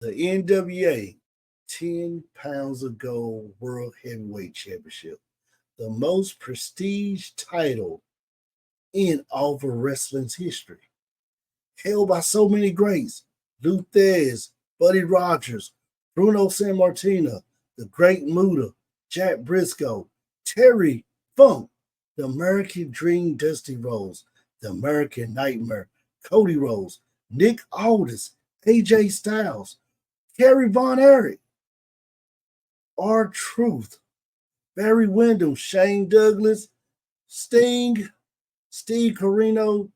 The NWA 10 pounds of gold World Heavyweight Championship, the most prestige title in all of wrestling's history, held by so many greats: Lou Thesz, Buddy Rogers, Bruno Sammartino, the Great Muta, Jack Briscoe, Terry Funk, the American Dream Dusty Rhodes, the American Nightmare Cody Rhodes, Nick Aldis, AJ Styles, Kerry Von Erich, R-Truth, Barry Windham, Shane Douglas, Sting, Steve Corino,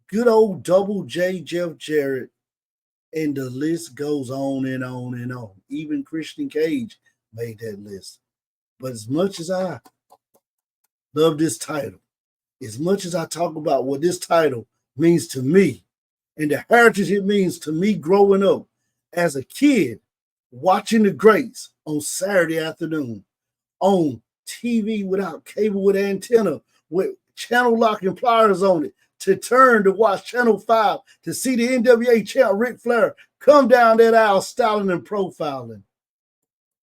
good old Double J, Jeff Jarrett, and the list goes on and on and on. Even Christian Cage made that list. But as much as I love this title, as much as I talk about what this title means to me and the heritage it means to me growing up as a kid, watching the greats on Saturday afternoon on TV without cable with antenna, with channel locking pliers on it, to turn to watch Channel 5 to see the NWA champ Ric Flair come down that aisle styling and profiling.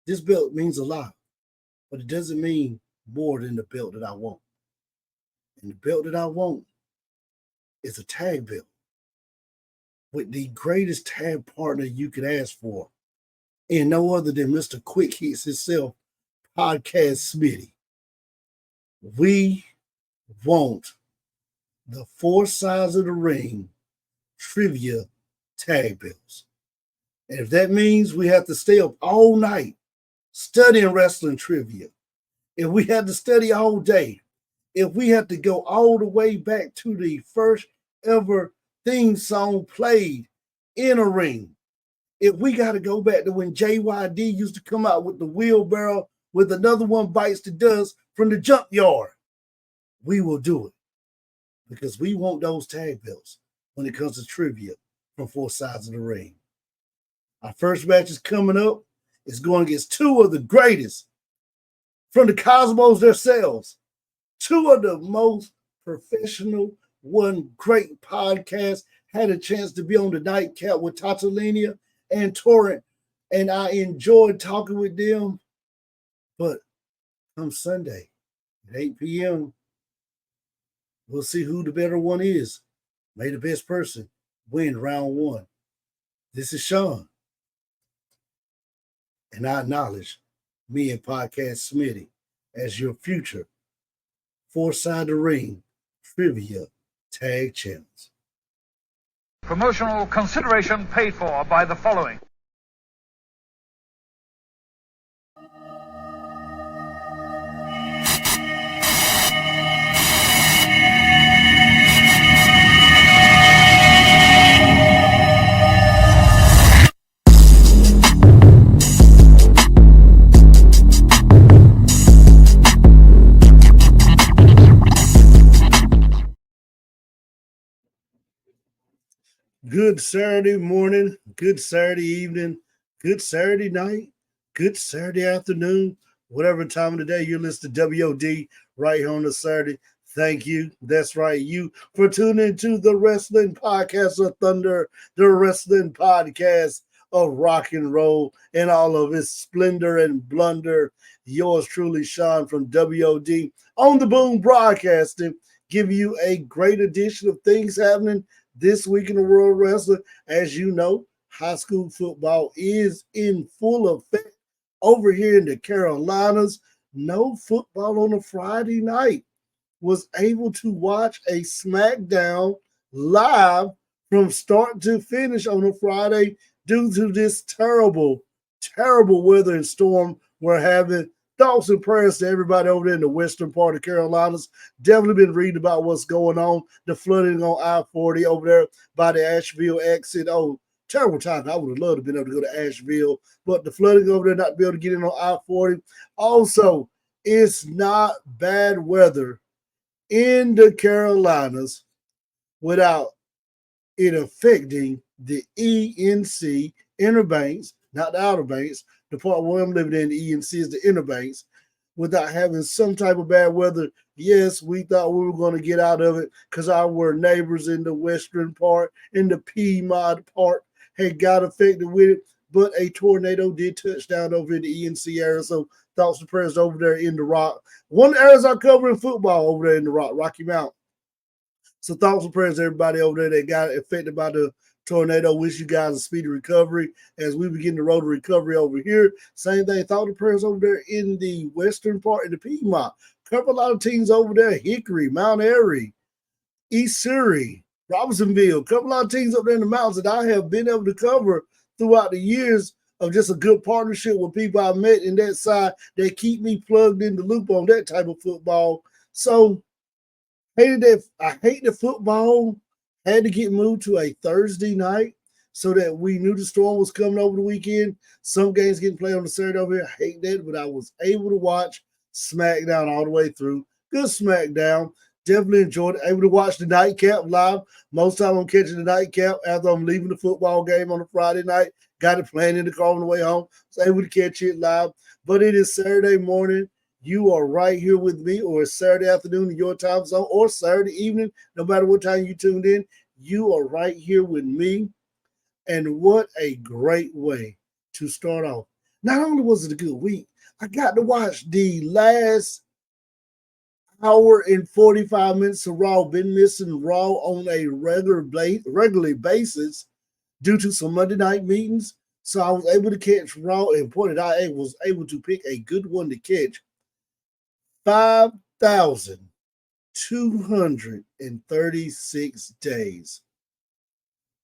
This belt means a lot, but it doesn't mean more than the belt that I want. And the belt that I want is a tag belt with the greatest tag partner you could ask for, and no other than Mr. Quick Hits himself, Podcast Smitty. We want the four sides of the ring trivia tag belts. And if that means we have to stay up all night studying wrestling trivia, if we had to study all day, if we had to go all the way back to the first ever theme song played in a ring, if we got to go back to when JYD used to come out with the wheelbarrow with another one bites the dust from the junkyard, we will do it. Because we want those tag belts when it comes to trivia from four sides of the ring. Our first match is coming up. It's going against two of the greatest from the Cosmos themselves, two of the most professional, one great podcast. Had a chance to be on the nightcap with Tatalina and Torrent, and I enjoyed talking with them. But come Sunday at 8 p.m., we'll see who the better one is. May the best person win round one. This is Shawn. And I acknowledge me and Podcast Smitty as your future four-sided ring trivia tag champs. Promotional consideration paid for by the following. Good Saturday morning, good Saturday evening, good Saturday night, good Saturday afternoon, whatever time of the day you're listening to WOD right here on the Saturday. Thank you. That's right. You for tuning into the Wrestling Podcast of Thunder, the Wrestling Podcast of Rock and Roll and all of its splendor and blunder. Yours truly, Shawn from WOD on the Boom Broadcasting, give you a great edition of things happening this week in the world of wrestling. As you know, high school football is in full effect over here in the Carolinas. No football on a Friday night. Was able to watch a SmackDown live from start to finish on a Friday due to this terrible, terrible weather and storm we're having. Thoughts and prayers to everybody over there in the western part of Carolinas. Definitely been reading about what's going on. The flooding on I-40 over there by the Asheville exit. Oh, terrible time. I would have loved to have been able to go to Asheville, but the flooding over there, not to be able to get in on I-40. Also, it's not bad weather in the Carolinas without it affecting the ENC, Inner Banks, not the Outer Banks. The part where I'm living in, the ENC, is the Inner Banks, without having some type of bad weather. Yes, we thought we were going to get out of it because our neighbors in the western part, in the Piedmont part, had got affected with it. but a tornado did touch down over in the ENC area. So thoughts and prayers over there in the Rock. One of the areas I cover in football over there in the Rock, Rocky Mount. So thoughts and prayers to everybody over there that got affected by the tornado. Wish you guys a speedy recovery as we begin the road to recovery over here. Same thing, thoughts and prayers over there in the western part of the Piedmont. Cover a lot of teams over there, Hickory, Mount Airy, East Surrey, Robinsonville. Cover a lot of teams up there in the mountains that I have been able to cover throughout the years of just a good partnership with people I met in that side that keep me plugged in the loop on that type of football. So I hate that football had to get moved to a Thursday night so that we knew the storm was coming over the weekend. Some games getting played on the Saturday over here. I hate that, but I was able to watch SmackDown all the way through. Good SmackDown. Definitely enjoyed it. Able to watch the nightcap live. Most time I'm catching the nightcap after I'm leaving the football game on a Friday night. Got it playing in the car on the way home. Was able to catch it live. But it is Saturday morning. You are right here with me, or it's Saturday afternoon in your time zone, or Saturday evening, no matter what time you tuned in. You are right here with me. And what a great way to start off. Not only was it a good week, I got to watch the last hour and 45 minutes of Raw. Been missing Raw on a regular basis due to some Monday night meetings. So I was able to catch Raw, and pointed out I was able to pick a good one to catch. 5,236 days,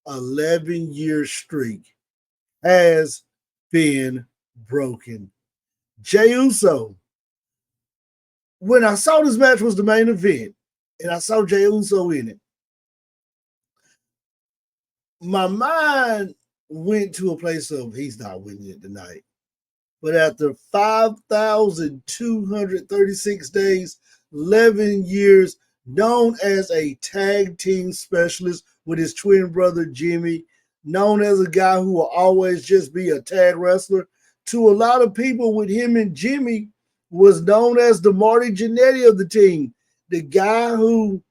11-year streak has been broken. Jey Uso. When I saw this match was the main event, and I saw Jey Uso in it, my mind went to a place of he's not winning it tonight. But after 5,236 days, 11 years, known as a tag team specialist with his twin brother Jimmy, known as a guy who will always just be a tag wrestler, to a lot of people with him and Jimmy was known as the Marty Jannetty of the team, the guy who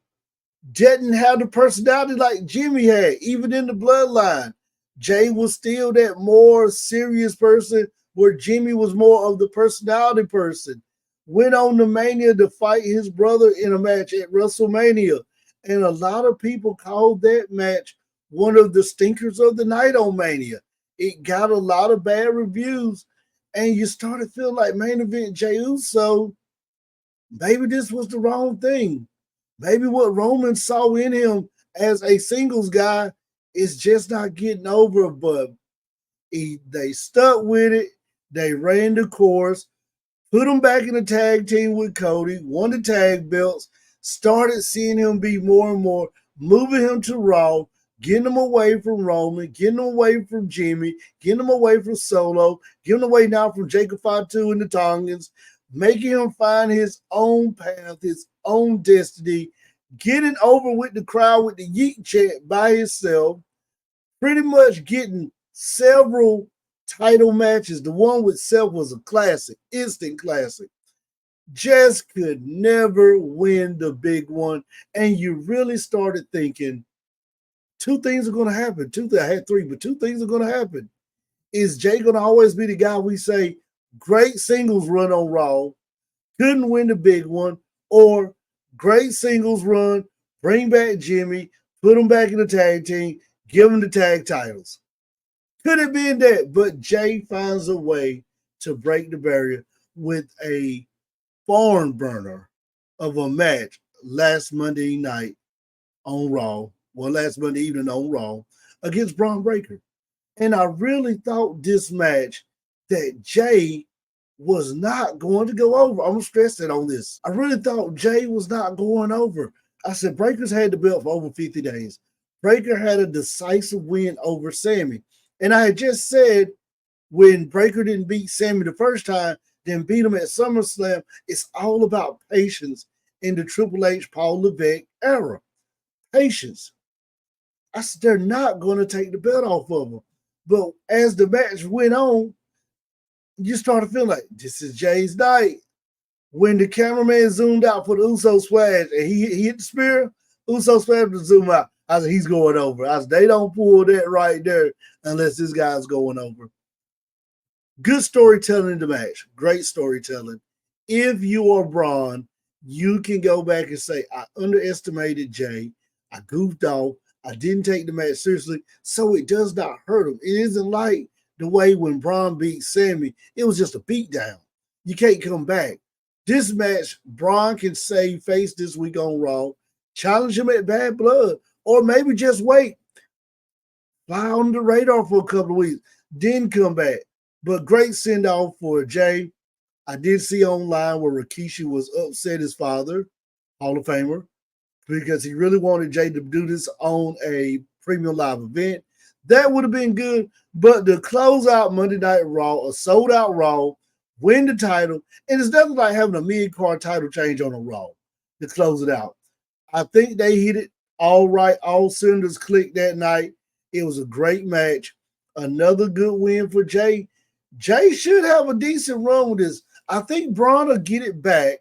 didn't have the personality like Jimmy had, even in the bloodline. Jey was still that more serious person, where Jimmy was more of the personality person. Went on to Mania to fight his brother in a match at WrestleMania. And a lot of people called that match one of the stinkers of the night on Mania. It got a lot of bad reviews. And you started feeling like main event Jey Uso, maybe this was the wrong thing. Maybe what Roman saw in him as a singles guy is just not getting over. But they stuck with it. They ran the course, put him back in the tag team with Cody, won the tag belts, started seeing him be more and more, moving him to Raw, getting him away from Roman, getting him away from Jimmy, getting him away from Solo, getting him away now from Jacob Fatu and the Tongans, making him find his own path, his own destiny, getting over with the crowd with the yeet chant by himself, pretty much getting several title matches. The one with Seth was a classic, instant classic. Just could never win the big one. And you really started thinking, two things are going to happen. I had three, but two things are going to happen. Is Jey going to always be the guy we say, great singles run on Raw, couldn't win the big one, or great singles run, bring back Jimmy, put him back in the tag team, give him the tag titles? Could it be that? But Jey finds a way to break the barrier with a barn burner of a match last Monday night on Raw, last Monday evening on Raw, against Braun Breaker. And I really thought this match that Jey was not going to go over. I'm going to stress that on this. I really thought Jey was not going over. I said Breaker's had the belt for over 50 days. Breaker had a decisive win over Sammy. And I had just said when Breaker didn't beat Sammy the first time, then beat him at SummerSlam, it's all about patience in the Triple H, Paul Levesque era. Patience. I said, they're not going to take the belt off of him. But as the match went on, you started feeling like, this is Jey's night. When the cameraman zoomed out for the Uso splash and he hit the spear, Uso splash to zoom out. I said, he's going over. I said, they don't pull that right there unless this guy's going over. Good storytelling in the match. Great storytelling. If you are Braun, you can go back and say, I underestimated Jey. I goofed off. I didn't take the match seriously. So it does not hurt him. It isn't like the way when Braun beat Sammy, it was just a beatdown. You can't come back. This match, Braun can save face this week on Raw, challenge him at Bad Blood, or maybe just wait, fly on the radar for a couple of weeks, then come back. But great send off for Jey. I did see online where Rikishi was upset his father, Hall of Famer, because he really wanted Jey to do this on a premium live event. That would have been good, but to close out Monday Night Raw, a sold out Raw, win the title, and it's nothing like having a mid-card title change on a Raw to close it out. I think they hit it all right. All cylinders clicked that night. It was a great match. Another good win for Jey. Jey should have a decent run with this. I think Braun will get it back,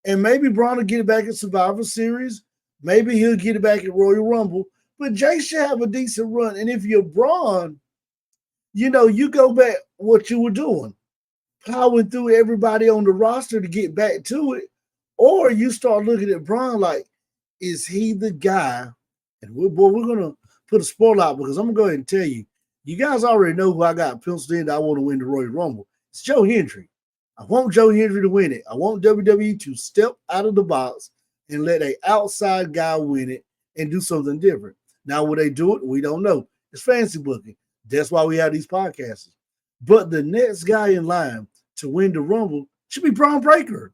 and maybe Braun will get it back at Survivor Series. Maybe he'll get it back at Royal Rumble. But Jey should have a decent run. And if you're Braun, you go back what you were doing, plowing through everybody on the roster to get back to it. Or you start looking at Braun like, is he the guy? And we're going to put a spoiler out because I'm going to go ahead and tell you, you guys already know who I got penciled in that I want to win the Royal Rumble. It's Joe Hendry. I want Joe Hendry to win it. I want WWE to step out of the box and let an outside guy win it and do something different. Now, will they do it? We don't know. It's fancy booking. That's why we have these podcasts. But the next guy in line to win the Rumble should be Braun Breaker.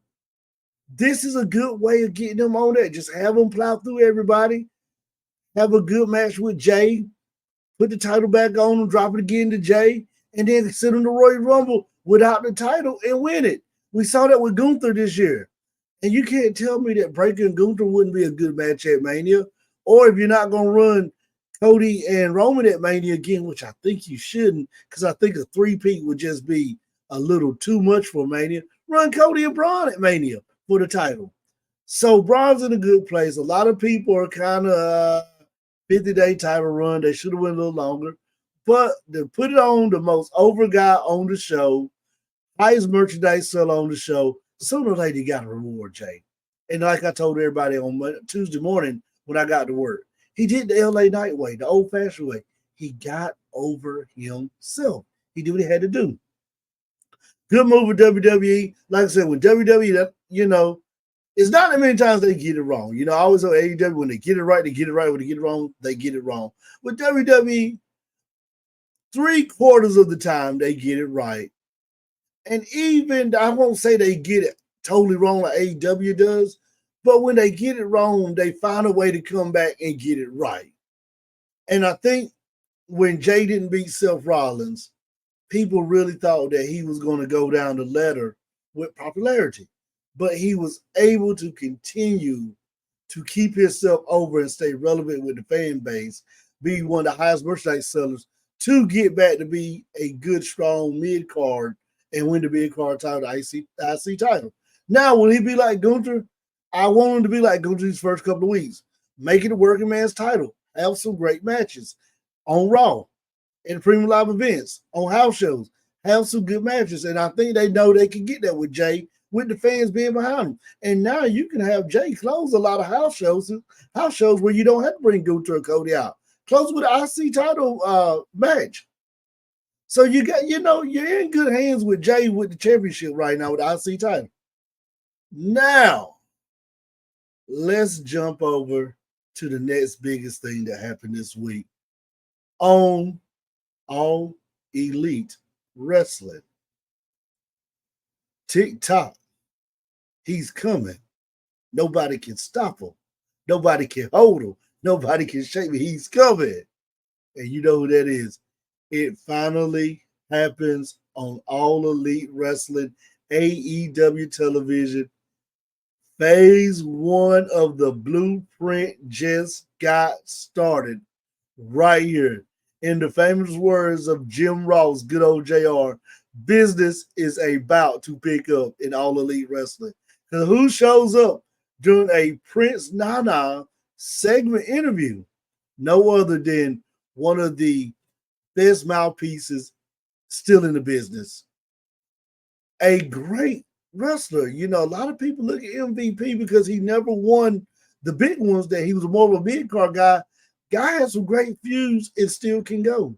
This is a good way of getting them on that. Just have them plow through everybody. Have a good match with Jey. Put the title back on him, drop it again to Jey, and then sit in the Royal Rumble without the title and win it. We saw that with Gunther this year. And you can't tell me that Breaker and Gunther wouldn't be a good match at Mania. Or if you're not going to run Cody and Roman at Mania again, which I think you shouldn't, because I think a three-peat would just be a little too much for Mania. Run Cody and Braun at Mania for the title. So Braun's in a good place. A lot of people are kind of 50-day title run. They should have went a little longer. But to put it on the most over guy on the show, highest merchandise seller on the show, sooner or later you got to reward Jey. And like I told everybody on Tuesday morning when I got to work, he did the LA Night way, the old-fashioned way. He got over himself. He did what he had to do. Good move with WWE. Like I said, with WWE, it's not that many times they get it wrong. I always know AEW, when they get it right, they get it right. When they get it wrong, they get it wrong. With WWE, 3/4 of the time they get it right. And even, I won't say they get it totally wrong like AEW does, but when they get it wrong, they find a way to come back and get it right. And I think when Jey didn't beat Seth Rollins, people really thought that he was going to go down the ladder with popularity. But he was able to continue to keep himself over and stay relevant with the fan base, be one of the highest merchandise sellers, to get back to be a good, strong mid-card and win the mid-card title, the IC title. Now, will he be like Gunther? I want him to be like Gunther these first couple of weeks. Make it a working man's title. Have some great matches on Raw, in premium live events, on house shows. Have some good matches. And I think they know they can get that with Jey, with the fans being behind him. And now you can have Jey close a lot of house shows where you don't have to bring Gunther or Cody out. Close with an IC title match. So you got, you're in good hands with Jey with the championship right now with the IC title. Now, let's jump over to the next biggest thing that happened this week on All Elite Wrestling. TikTok. He's coming. Nobody can stop him. Nobody can hold him. Nobody can shake him. He's coming. And you know who that is. It finally happens on All Elite Wrestling, AEW television. Phase 1 of the blueprint just got started right here. In the famous words of Jim Ross, good old JR, business is about to pick up in All Elite Wrestling. Because who shows up during a Prince Nana segment interview? No other than one of the best mouthpieces still in the business. A great wrestler. You know, a lot of people look at MVP because he never won the big ones, that he was more of a mid-card guy. Guy has some great feuds and still can go.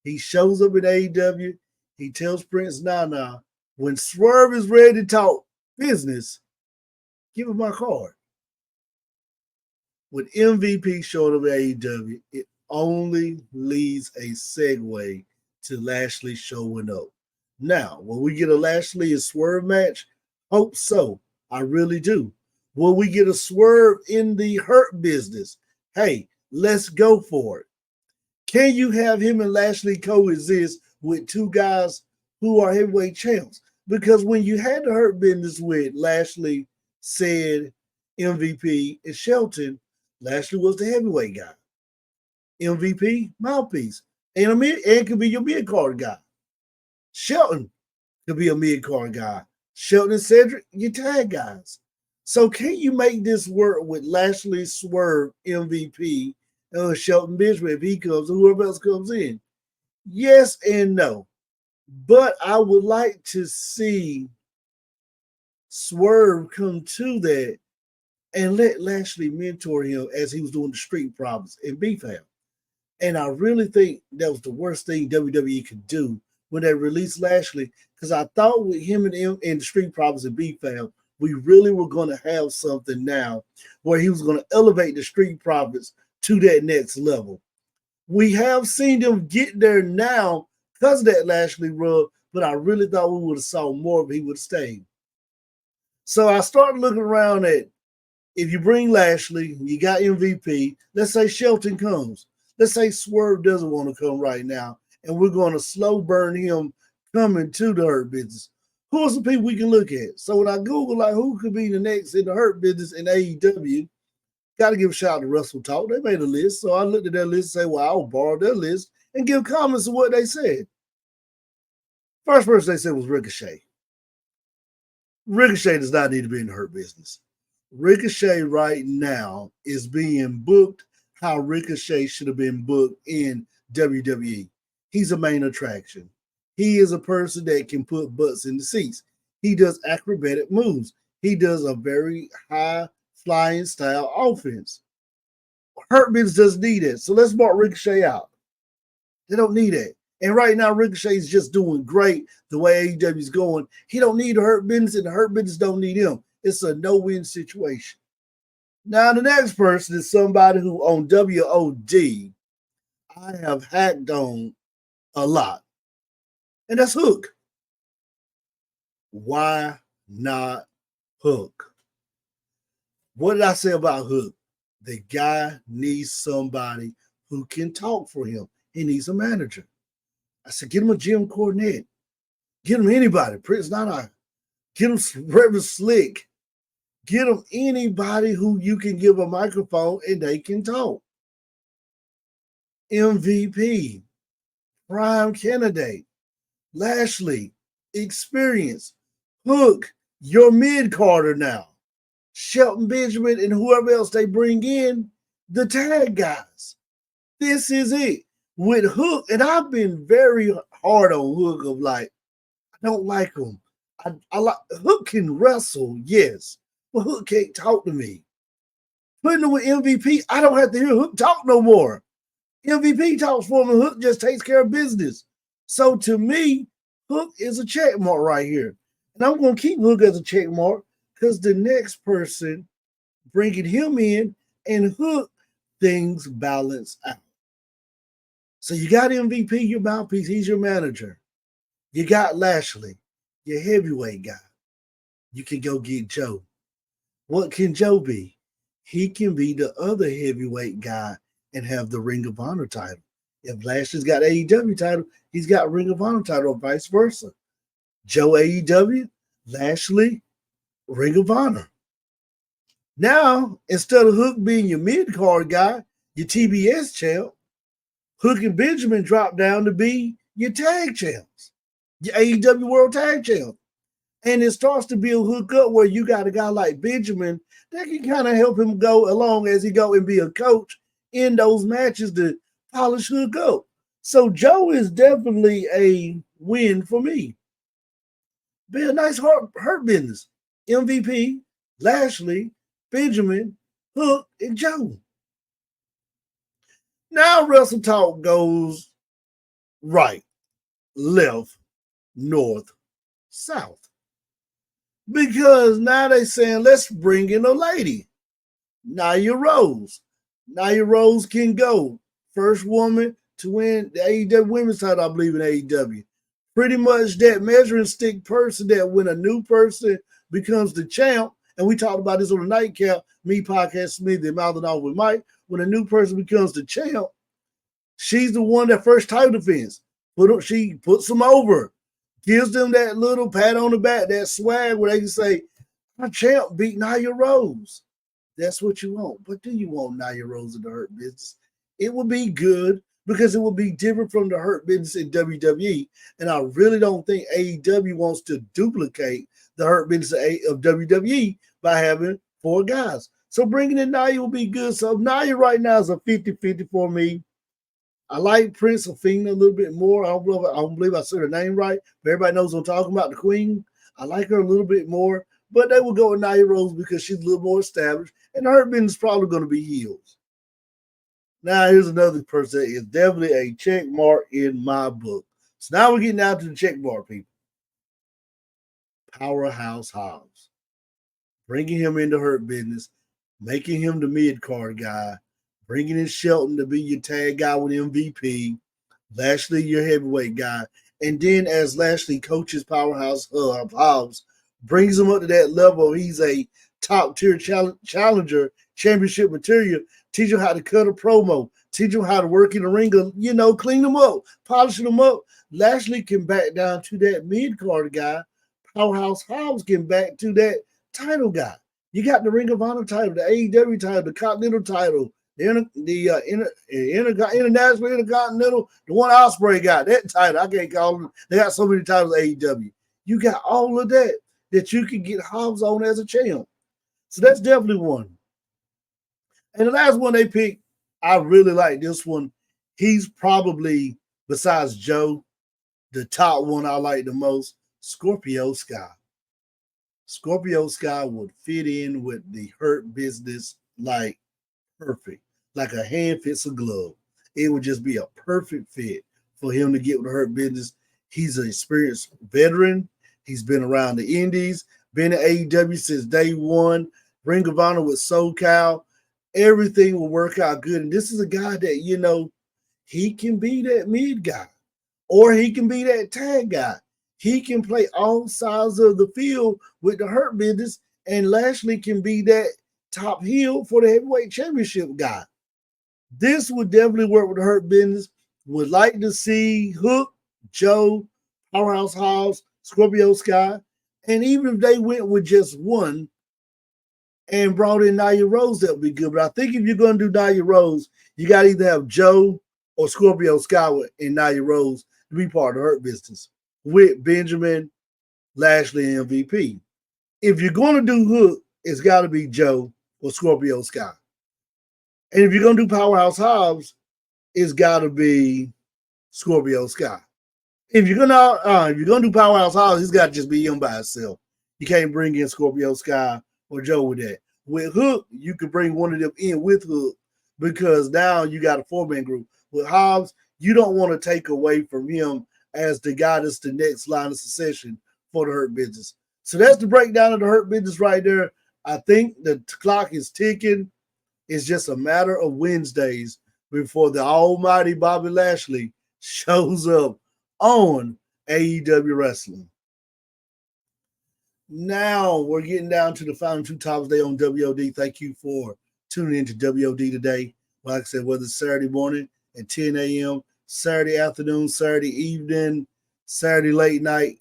He shows up at AEW. He tells Prince Nana, when Swerve is ready to talk business, give him my card. With MVP showing up at AEW, it only leads a segue to Lashley showing up. Now, will we get a Lashley and Swerve match? Hope so. I really do. Will we get a Swerve in the Hurt Business? Hey, let's go for it. Can you have him and Lashley coexist with two guys who are heavyweight champs? Because when you had the Hurt Business with Lashley, said MVP, and Shelton, Lashley was the heavyweight guy. MVP, mouthpiece. And could be your mid-card guy. Shelton could be a mid-card guy. Shelton and Cedric, your tag guys. So can you make this work with Lashley, Swerve, MVP, and Shelton Benjamin if he comes, or whoever else comes in? Yes and no. But I would like to see Swerve come to that and let Lashley mentor him as he was doing the Street Profits and B-Fam. And I really think that was the worst thing WWE could do when they released Lashley, because I thought with him and the Street Profits and B-Fam, we really were going to have something now where he was going to elevate the Street Profits to that next level. We have seen them get there now because of that Lashley run, but I really thought we would have saw more if he would have stayed. So I started looking around at, if you bring Lashley, you got MVP, let's say Shelton comes. Let's say Swerve doesn't want to come right now, and we're going to slow burn him coming to the Hurt Business. Who are some people we can look at? So when I Google, like, who could be the next in the Hurt Business in AEW, got to give a shout out to Wrestle Talk. They made a list. So I looked at their list and say, well, I'll borrow their list and give comments on what they said. First person they said was Ricochet. Ricochet does not need to be in the Hurt Business. Ricochet right now is being booked how Ricochet should have been booked in WWE. He's a main attraction. He is a person that can put butts in the seats. He does acrobatic moves. He does a very high flying style offense. Hurt Business doesn't need it. So let's mark Ricochet out. They don't need it. And right now, Ricochet is just doing great the way AEW is going. He don't need the Hurt Business, and the Hurt Business don't need him. It's a no-win situation. Now, the next person is somebody who on WOD I have hacked on a lot. And that's Hook. Why not Hook? What did I say about Hook? The guy needs somebody who can talk for him. He needs a manager. I said, get him a Jim Cornette. Get him anybody. Prince Nana. Get him Reverend Slick. Get him anybody who you can give a microphone and they can talk. MVP. Prime candidate. Lashley. Experience. Hook. Your mid-carder now. Shelton Benjamin and whoever else they bring in, the tag guys. This is it. With Hook, and I've been very hard on Hook of like, I don't like him. I like Hook can wrestle, yes, but Hook can't talk to me. Putting him with MVP, I don't have to hear Hook talk no more. MVP talks for him, and Hook just takes care of business. So to me, Hook is a check mark right here. And I'm going to keep Hook as a check mark because the next person bringing him in and Hook, things balance out. So you got MVP, your mouthpiece, he's your manager. You got Lashley, your heavyweight guy. You can go get Joe. What can Joe be? He can be the other heavyweight guy and have the Ring of Honor title. If Lashley's got AEW title, he's got Ring of Honor title, or vice versa. Joe AEW, Lashley, Ring of Honor. Now, instead of Hook being your mid-card guy, your TBS champ, Hook and Benjamin drop down to be your tag champs, your AEW World Tag Champs. And it starts to build Hook up where you got a guy like Benjamin that can kind of help him go along as he go and be a coach in those matches to polish Hook up. So Joe is definitely a win for me. Be a nice hurt business. MVP, Lashley, Benjamin, Hook, and Joe. Now Wrestle Talk goes right, left, north, south. Because now they saying, let's bring in a lady. Nia Rose. Nia Rose can go. First woman to win the AEW women's title, I believe, in AEW. Pretty much that measuring stick person that when a new person becomes the champ, and we talked about this on the nightcap, me, Podcast Smith, and Mouthing Off with Mike, when a new person becomes the champ, she's the one that first title defense. She puts them over, gives them that little pat on the back, that swag where they can say, my champ beat Nia Rose. That's what you want. But do you want Nia Rose in the Hurt Business? It would be good because it would be different from the Hurt Business in WWE. And I really don't think AEW wants to duplicate the Hurt Business of WWE by having 4 guys. So bringing in Nia will be good. So Nia right now is a 50-50 for me. I like Prince Athena a little bit more. I don't believe I said her name right, but everybody knows what I'm talking about, the Queen. I like her a little bit more, but they will go with Nia Rose because she's a little more established, and her business is probably going to be heels. Now, here's another person that is definitely a check mark in my book. So now we're getting down to the check mark, people. Powerhouse Hobbs. Bringing him into Hurt Business, making him the mid-card guy, bringing in Shelton to be your tag guy with MVP, Lashley your heavyweight guy, and then as Lashley coaches Powerhouse Hobbs, brings him up to that level, he's a top-tier challenger, championship material, teach him how to cut a promo, teach him how to work in the ring, clean them up, polishing them up. Lashley can back down to that mid-card guy. Powerhouse Hobbs can back to that title guy. You got the Ring of Honor title, the AEW title, the Continental title, the International Intercontinental, the one Ospreay got, that title. I can't call them. They got so many titles at AEW. You got all of that you can get Hobbs on as a champ. So that's definitely one. And the last one they picked, I really like this one. He's probably, besides Joe, the top one I like the most, Scorpio Sky. Scorpio Sky would fit in with the Hurt Business like perfect. Like a hand fits a glove. It would just be a perfect fit for him to get with the Hurt Business. He's an experienced veteran. He's been around the Indies, been at AEW since day one, Ring of Honor with SoCal. Everything will work out good. And this is a guy that, he can be that mid guy or he can be that tag guy. He can play all sides of the field with the Hurt Business, and Lashley can be that top heel for the heavyweight championship guy. This would definitely work with the Hurt Business. Would like to see Hook, Joe, Powerhouse Hobbs, Scorpio Sky, and even if they went with just one and brought in Nia Rose, that would be good. But I think if you're going to do Nia Rose, you got to either have Joe or Scorpio Sky and Nia Rose to be part of the Hurt Business with Benjamin, Lashley, and MVP. If you're going to do Hook, it's got to be Joe or Scorpio Sky. And if you're going to do Powerhouse Hobbs, it's got to be Scorpio Sky. If you're gonna do Powerhouse Hobbs, it's got to just be him by himself. You can't bring in Scorpio Sky or Joe with that. With Hook, you could bring one of them in with Hook because now you got a 4-man group. With Hobbs, you don't want to take away from him as the guy that's the next line of succession for the Hurt Business. So that's the breakdown of the Hurt Business right there. I think the clock is ticking. It's just a matter of Wednesdays before the almighty Bobby Lashley shows up on AEW Wrestling. Now we're getting down to the final 2 topics today on WOD. Thank you for tuning in to WOD today. Like I said, whether it's Saturday morning at 10 a.m., Saturday afternoon, Saturday evening, Saturday late night,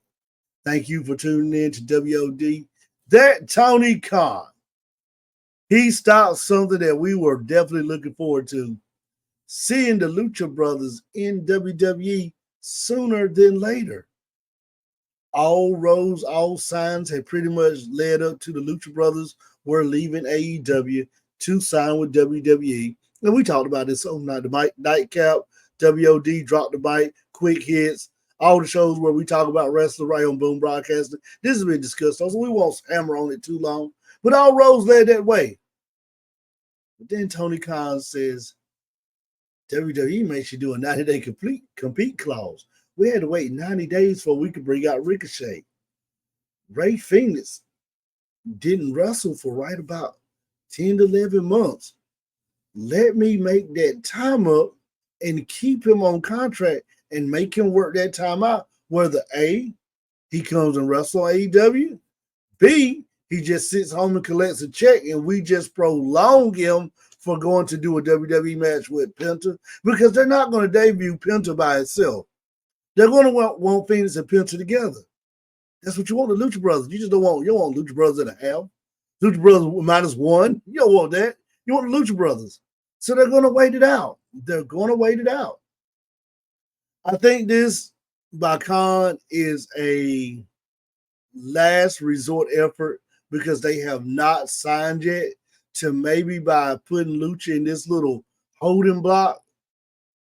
thank you for tuning in to WOD. That Tony Khan, he stopped something that we were definitely looking forward to, seeing the Lucha Brothers in WWE sooner than later. All roads, all signs had pretty much led up to the Lucha Brothers were leaving AEW to sign with WWE. And we talked about this on the nightcap. WOD dropped the mic, quick hits. all the shows where we talk about wrestling right on Boom Broadcasting. This has been discussed, so we won't hammer on it too long. But all roads led that way. But then Tony Khan says, WWE makes you do a 90-day compete clause. We had to wait 90 days before we could bring out Ricochet. Ray Phoenix didn't wrestle for right about 10 to 11 months. Let me make that time up and keep him on contract and make him work that time out. Whether A, he comes and wrestles on AEW, B, he just sits home and collects a check and we just prolong him for going to do a WWE match with Penta, because they're not going to debut Penta by itself. They're going to want Phoenix and Penta together. That's what you want, the Lucha Brothers. You don't want Lucha Brothers in a half. Lucha Brothers -1. You don't want that. You want the Lucha Brothers. So they're going to wait it out. I think this by Khan is a last resort effort because they have not signed yet, to maybe by putting Lucha in this little holding block.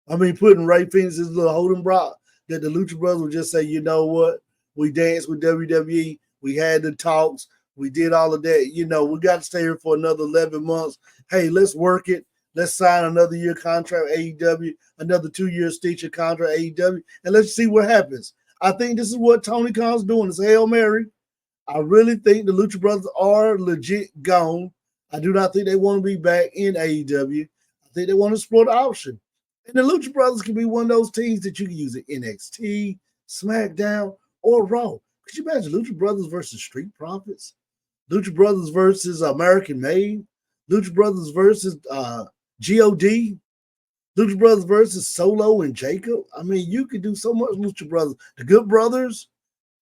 Putting Ray Phoenix in this little holding block, that the Lucha Brothers will just say, you know what? We danced with WWE. We had the talks. We did all of that. We got to stay here for another 11 months. Hey, let's work it. Let's sign another year contract AEW, another 2-year Stitcher contract AEW, and let's see what happens. I think this is what Tony Khan's doing. It's Hail Mary. I really think the Lucha Brothers are legit gone. I do not think they want to be back in AEW. I think they want to explore the option. And the Lucha Brothers can be one of those teams that you can use at NXT, SmackDown, or Raw. Could you imagine Lucha Brothers versus Street Profits? Lucha Brothers versus American Made? Lucha Brothers versus G.O.D.? Lucha Brothers versus Solo and Jacob? You could do so much Lucha Brothers. The Good Brothers,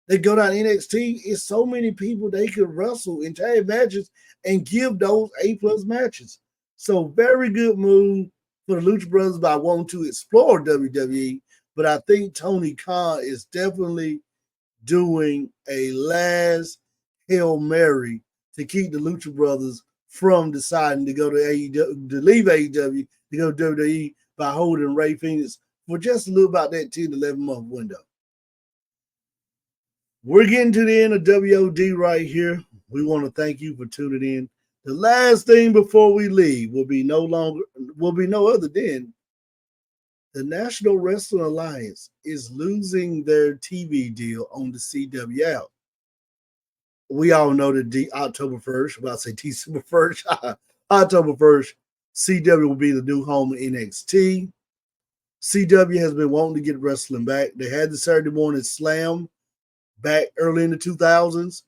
they go down NXT. It's so many people they could wrestle in tag matches and give those A+ matches. So very good move for the Lucha Brothers by wanting to explore WWE. But I think Tony Khan is definitely doing a last Hail Mary to keep the Lucha Brothers from deciding to go to AEW, to leave AEW, to go to WWE by holding Ray Phoenix for just a little about that 10 to 11 month window. We're getting to the end of WOD right here. We want to thank you for tuning in. The last thing before we leave will be no other than the National Wrestling Alliance is losing their TV deal on the CW out. We all know that October 1st, about to say December 1st, October 1st, CW will be the new home of NXT. CW has been wanting to get wrestling back. They had the Saturday Morning Slam back early in the 2000s.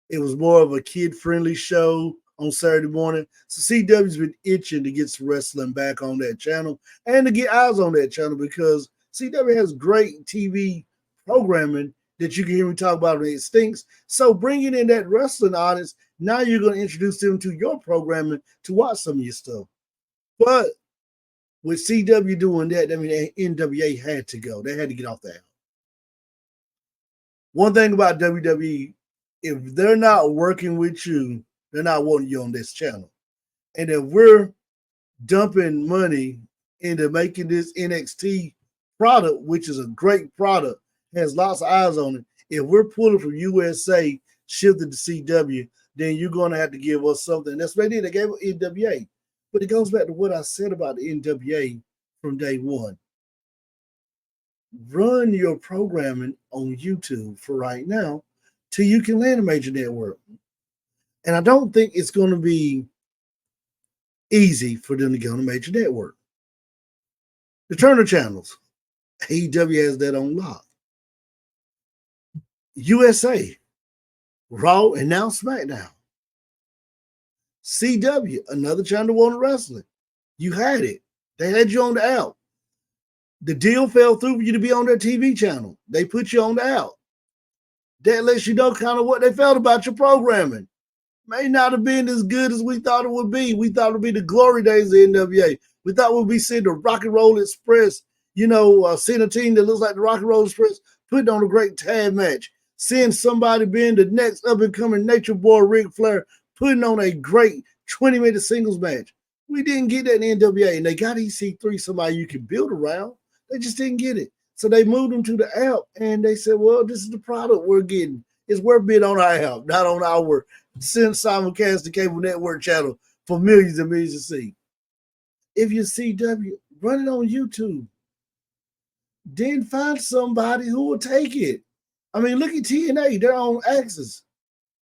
It was more of a kid-friendly show on Saturday morning. So CW's been itching to get some wrestling back on that channel and to get eyes on that channel, because CW has great TV programming that you can hear me talk about when it stinks. So bringing in that wrestling audience, now you're going to introduce them to your programming to watch some of your stuff. But with CW doing that, NWA had to go. They had to get off that. One thing about WWE, if they're not working with you, they're not wanting you on this channel. And if we're dumping money into making this NXT product, which is a great product, has lots of eyes on it, if we're pulling from USA, shifted to CW, then you're going to have to give us something. That's what they did. They gave us NWA. But it goes back to what I said about the NWA from day one. Run your programming on YouTube for right now till you can land a major network. And I don't think it's going to be easy for them to get on a major network. The Turner channels, AEW has that on lock. USA, Raw, and now SmackDown. CW, another channel on wrestling. You had it. They had you on the out. The deal fell through for you to be on their TV channel. They put you on the out. That lets you know kind of what they felt about your programming. May not have been as good as we thought it would be. We thought it would be the glory days of NWA. We thought we'd be seeing the Rock and Roll Express, seeing a team that looks like the Rock and Roll Express putting on a great tag match. Seeing somebody being the next up-and-coming Nature Boy Ric Flair putting on a great 20-minute singles match. We didn't get that in NWA, and they got EC3, somebody you can build around. They just didn't get it. So they moved them to the app, and they said, well, this is the product we're getting. It's worth being on our app, not on our simulcast cable network channel for millions and millions to see. If you CW, run it on YouTube. Then find somebody who will take it. I mean, look at TNA, they're on Axis,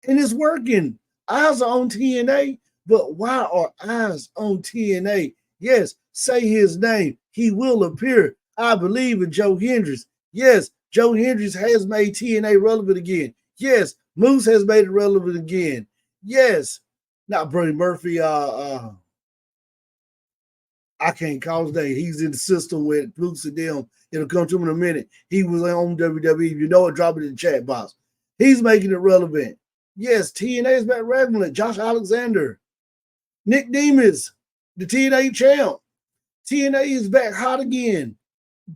and it's working. Eyes are on TNA, but why are eyes on TNA? Yes, say his name. He will appear. I believe in Joe Hendricks. Yes, Joe Hendricks has made TNA relevant again. Yes, Moose has made it relevant again. Yes, not Brody Murphy. I can't call his name. He's in the system with Moose and them. It'll come to him in a minute. He was on WWE. If you know it, drop it in the chat box. He's making it relevant. Yes, TNA is back relevant. Josh Alexander, Nick Demas, the TNA champ. TNA is back hot again.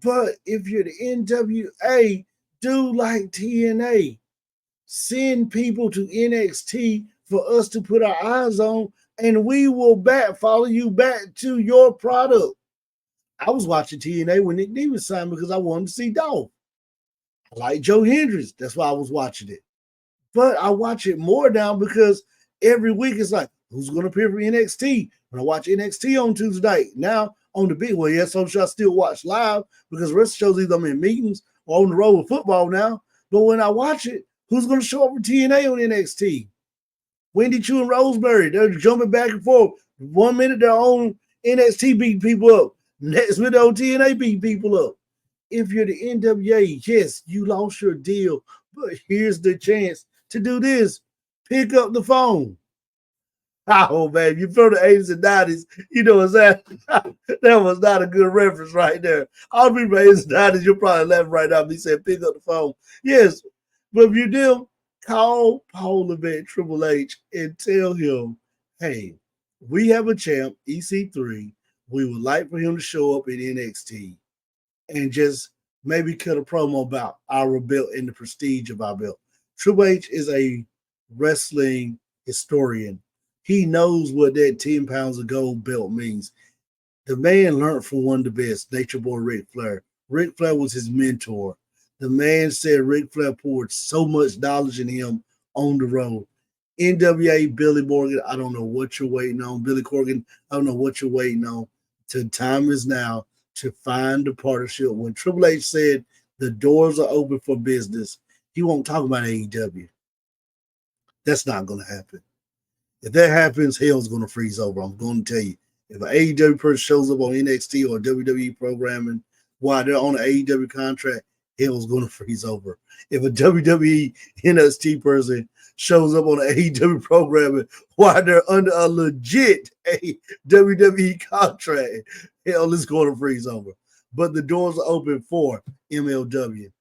But if you're the NWA, do like TNA. Send people to NXT for us to put our eyes on, and we will follow you back to your product. I was watching TNA when Nick Demas signed because I wanted to see Dolph. I like Joe Hendricks. That's why I was watching it. But I watch it more now because every week it's like, who's going to appear for NXT? When I watch NXT on Tuesday night, now on the big, well, yes, I'm sure I still watch live because the rest of the shows either I'm in meetings or on the road with football now. But when I watch it, who's going to show up for TNA on NXT? Wendy Chu and Rosemary, they're jumping back and forth. 1 minute they're on NXT beating people up. Next minute on TNA beating people up. If you're the NWA, yes, you lost your deal, but here's the chance to do this. Pick up the phone. Oh, man, you from the 80s and 90s, you know what's that? That was not a good reference right there. All the people in the 80s and 90s, you're probably laughing right now. He said, pick up the phone. Yes, but if you do, call Paul Levesque, Triple H, and tell him, hey, we have a champ, EC3. We would like for him to show up in NXT and just maybe cut a promo about our belt and the prestige of our belt. Triple H is a wrestling historian. He knows what that 10 pounds of gold belt means. The man learned from one of the best, Nature Boy Ric Flair. Ric Flair was his mentor. The man said Ric Flair poured so much knowledge in him on the road. NWA, Billy Morgan, I don't know what you're waiting on. Billy Corgan, I don't know what you're waiting on. The time is now to find a partnership. When Triple H said the doors are open for business, he won't talk about AEW. That's not going to happen. If that happens, hell's going to freeze over. I'm going to tell you. If an AEW person shows up on NXT or WWE programming while they're on an AEW contract, hell's going to freeze over. If a WWE NXT person shows up on an AEW programming while they're under a legit WWE contract, hell is going to freeze over. But the doors are open for MLW.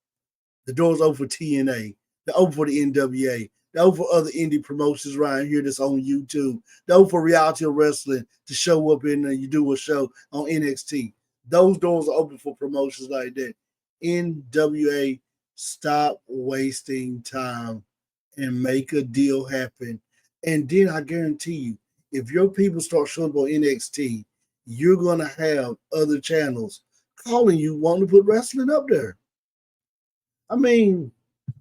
The doors are open for TNA. They're open for the NWA. They're open for other indie promotions around here that's on YouTube. They're open for reality wrestling to show up in you do a show on NXT. Those doors are open for promotions like that. NWA, stop wasting time and make a deal happen. And then I guarantee you, if your people start showing up on NXT, you're going to have other channels calling you wanting to put wrestling up there. I mean,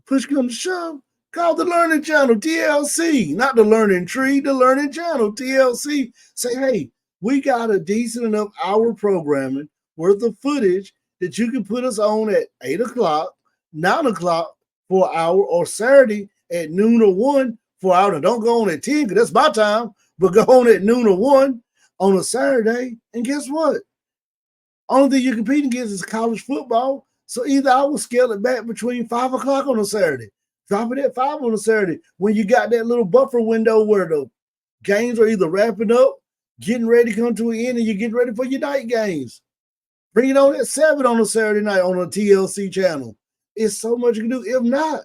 push comes to shove, call the Learning Channel, TLC, not the Learning Tree, the Learning Channel, TLC. Say, hey, we got a decent enough hour programming worth of footage that you can put us on at 8 o'clock, 9 o'clock for an hour, or Saturday at noon or 1 for an hour. Now, don't go on at 10 because that's my time, but go on at noon or 1 on a Saturday. And guess what? Only thing you're competing against is college football. So either I will scale it back between 5 o'clock on a Saturday, drop it at 5 on a Saturday when you got that little buffer window where the games are either wrapping up, getting ready to come to an end, and you're getting ready for your night games. Bring it on at 7 on a Saturday night on a TLC channel. It's so much you can do. If not,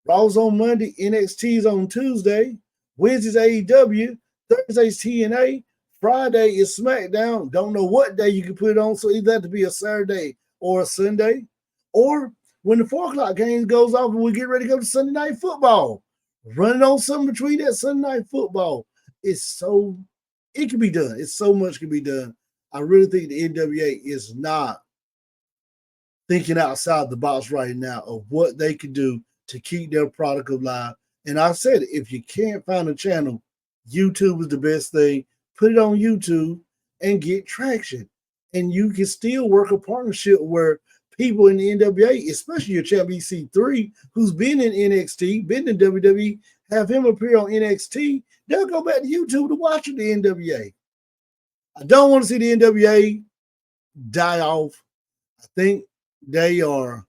Raw's on Monday, NXT's on Tuesday, Wednesday's AEW, Thursday's TNA, Friday is SmackDown. Don't know what day you can put it on, so either have to be a Saturday or a Sunday, or when the 4 o'clock game goes off and we get ready to go to Sunday Night Football, running on something between that Sunday Night Football. It can be done. It's so much can be done. I really think the NWA is not thinking outside the box right now of what they can do to keep their product alive. And I said, if you can't find a channel, YouTube is the best thing. Put it on YouTube and get traction. And you can still work a partnership where people in the NWA, especially your champ EC3, who's been in NXT, been in WWE, have him appear on NXT. They'll go back to YouTube to watch the NWA. I don't want to see the NWA die off. I think they are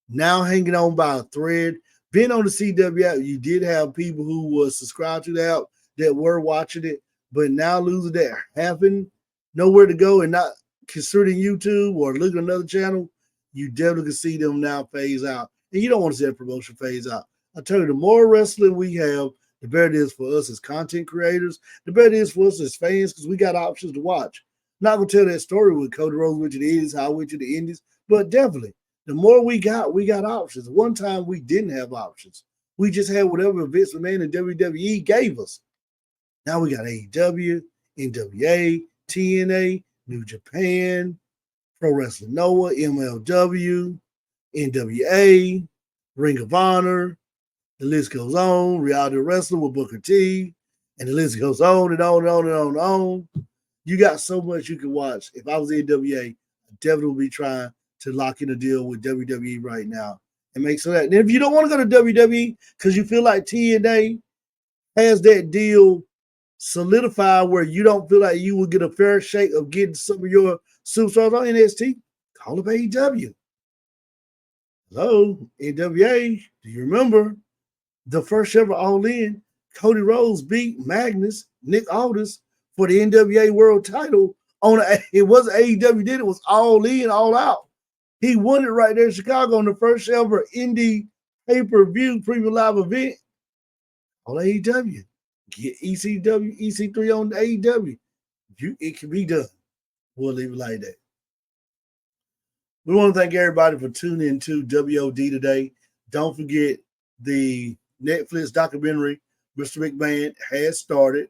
now hanging on by a thread. Being on the CWF, you did have people who were subscribed to that that were watching it, but now losing that, having nowhere to go and not considering YouTube or looking at another channel, you definitely can see them now phase out. And you don't want to see that promotion phase out. I tell you, the more wrestling we have, the better it is for us as content creators, the better it is for us as fans, because we got options to watch. Not gonna tell that story with Cody Rhodes went to the Indies, how I went to the Indies, but definitely the more we got options. One time we didn't have options. We just had whatever Vince McMahon and WWE gave us. Now we got AEW, NWA, TNA, New Japan, Pro Wrestling Noah, MLW, NWA, Ring of Honor. The list goes on. Reality Wrestling with Booker T. And the list goes on and on and on and on and on. You got so much you can watch. If I was in NWA, I definitely would be trying to lock in a deal with WWE right now and make sure that. And if you don't want to go to WWE because you feel like TNA has that deal solidified where you don't feel like you will get a fair shake of getting some of your superstars on NXT, call up AEW. Hello, NWA. Do you remember the first ever All In? Cody Rhodes beat Magnus, Nick Aldis for the NWA World Title on it wasn't AEW did it was All In, All Out. He won it right there in Chicago on the first ever indie pay-per-view premium live event on AEW. Get ECW, EC3 on AEW. It can be done. We'll leave it like that. We want to thank everybody for tuning into WOD today. Don't forget the Netflix documentary, Mr. McMahon, has started.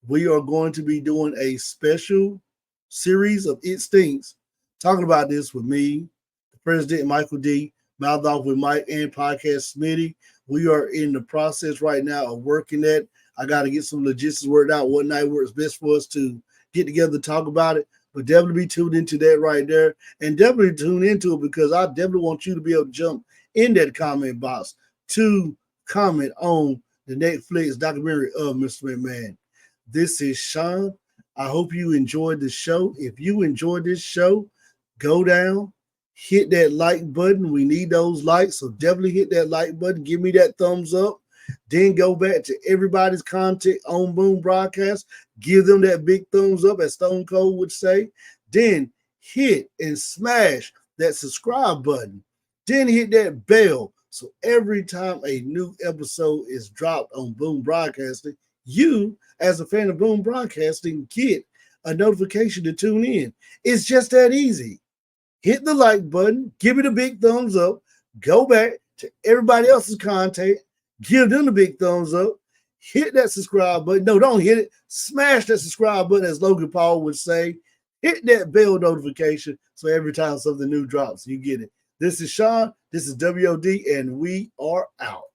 We are going to be doing a special series of It Stinks, talking about this with me, the President Michael D, Mouth Off with Mike, and Podcast Smitty. We are in the process right now of working that. I got to get some logistics worked out. What night works best for us to get together to talk about it. But definitely be tuned into that right there. And definitely tune into it because I definitely want you to be able to jump in that comment box to comment on the Netflix documentary of Mr. McMahon. This is Shawn. I hope you enjoyed the show. If you enjoyed this show, go down, hit that like button. We need those likes, so definitely hit that like button. Give me that thumbs up. Then go back to everybody's content on Boom Broadcast. Give them that big thumbs up, as Stone Cold would say. Then hit and smash that subscribe button. Then hit that bell. So every time a new episode is dropped on Boom Broadcasting, you, as a fan of Boom Broadcasting, get a notification to tune in. It's just that easy. Hit the like button. Give it a big thumbs up. Go back to everybody else's content. Give them the big thumbs up. Hit that subscribe button. No, don't hit it. Smash that subscribe button, as Logan Paul would say. Hit that bell notification so every time something new drops, you get it. This is Shawn. This is WOD, and we are out.